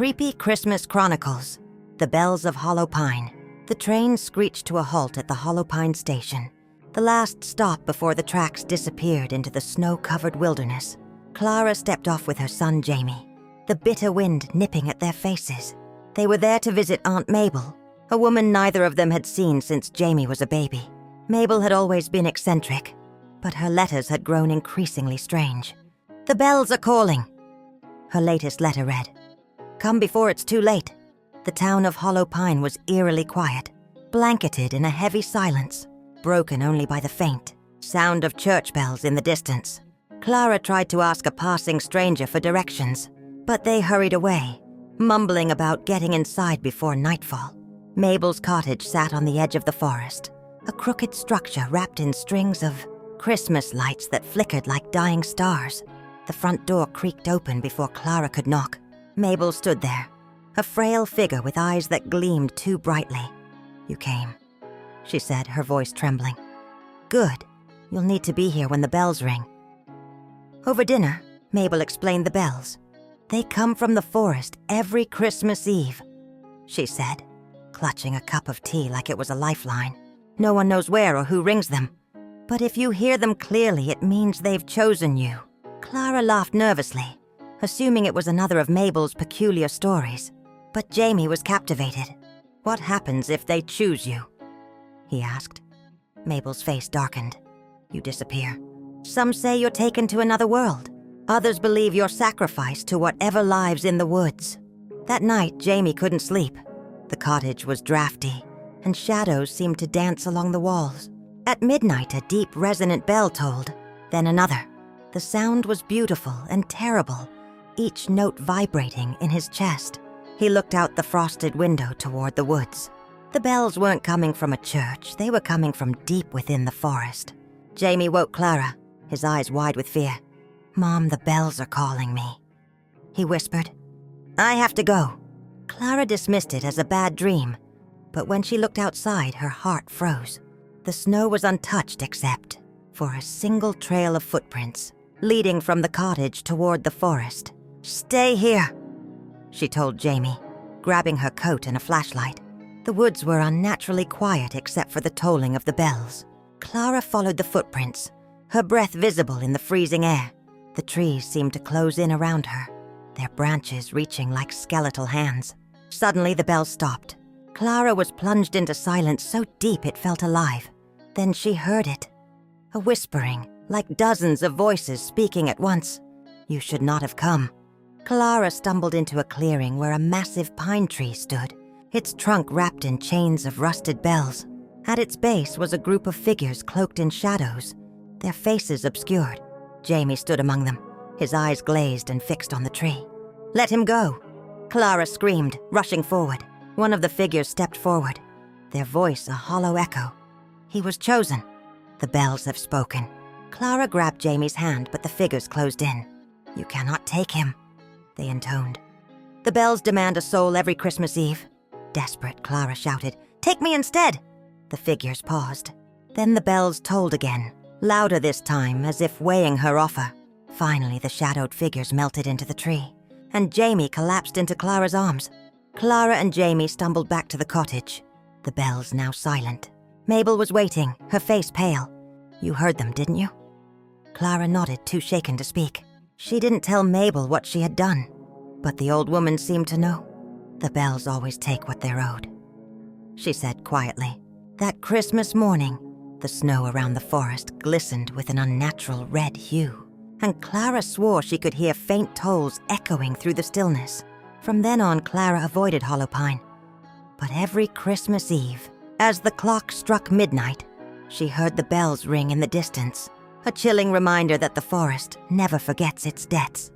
Creepy Christmas Chronicles, The Bells of Hollow Pine. The train screeched to a halt at the Hollow Pine station, the last stop before the tracks disappeared into the snow-covered wilderness. Clara stepped off with her son Jamie, the bitter wind nipping at their faces. They were there to visit Aunt Mabel, a woman neither of them had seen since Jamie was a baby. Mabel had always been eccentric, but her letters had grown increasingly strange. "The bells are calling," her latest letter read. "Come before it's too late." The town of Hollow Pine was eerily quiet, blanketed in a heavy silence, broken only by the faint sound of church bells in the distance. Clara tried to ask a passing stranger for directions, but they hurried away, mumbling about getting inside before nightfall. Mabel's cottage sat on the edge of the forest, a crooked structure wrapped in strings of Christmas lights that flickered like dying stars. The front door creaked open before Clara could knock. Mabel stood there, a frail figure with eyes that gleamed too brightly. "You came," she said, her voice trembling. "Good. You'll need to be here when the bells ring." Over dinner, Mabel explained the bells. "They come from the forest every Christmas Eve," she said, clutching a cup of tea like it was a lifeline. "No one knows where or who rings them. But if you hear them clearly, it means they've chosen you." Clara laughed nervously, assuming it was another of Mabel's peculiar stories. But Jamie was captivated. "What happens if they choose you?" he asked. Mabel's face darkened. "You disappear. Some say you're taken to another world. Others believe you're sacrificed to whatever lives in the woods." That night, Jamie couldn't sleep. The cottage was drafty, and shadows seemed to dance along the walls. At midnight, a deep, resonant bell tolled, then another. The sound was beautiful and terrible, each note vibrating in his chest. He looked out the frosted window toward the woods. The bells weren't coming from a church, they were coming from deep within the forest. Jamie woke Clara, his eyes wide with fear. "Mom, the bells are calling me," he whispered. "I have to go." Clara dismissed it as a bad dream, but when she looked outside, her heart froze. The snow was untouched except for a single trail of footprints leading from the cottage toward the forest. "Stay here," she told Jamie, grabbing her coat and a flashlight. The woods were unnaturally quiet except for the tolling of the bells. Clara followed the footprints, her breath visible in the freezing air. The trees seemed to close in around her, their branches reaching like skeletal hands. Suddenly the bells stopped. Clara was plunged into silence so deep it felt alive. Then she heard it. A whispering, like dozens of voices speaking at once. "You should not have come." Clara stumbled into a clearing where a massive pine tree stood, its trunk wrapped in chains of rusted bells. At its base was a group of figures cloaked in shadows, their faces obscured. Jamie stood among them, his eyes glazed and fixed on the tree. "Let him go!" Clara screamed, rushing forward. One of the figures stepped forward, their voice a hollow echo. "He was chosen. The bells have spoken." Clara grabbed Jamie's hand, but the figures closed in. "You cannot take him," they intoned. "The bells demand a soul every Christmas Eve." Desperate, Clara shouted, "Take me instead!" The figures paused. Then the bells tolled again, louder this time, as if weighing her offer. Finally, the shadowed figures melted into the tree, and Jamie collapsed into Clara's arms. Clara and Jamie stumbled back to the cottage, the bells now silent. Mabel was waiting, her face pale. "You heard them, didn't you?" Clara nodded, too shaken to speak. She didn't tell Mabel what she had done, but the old woman seemed to know. "The bells always take what they're owed," she said quietly. That Christmas morning, the snow around the forest glistened with an unnatural red hue, and Clara swore she could hear faint tolls echoing through the stillness. From then on, Clara avoided Hollow Pine. But every Christmas Eve, as the clock struck midnight, she heard the bells ring in the distance, a chilling reminder that the forest never forgets its debts.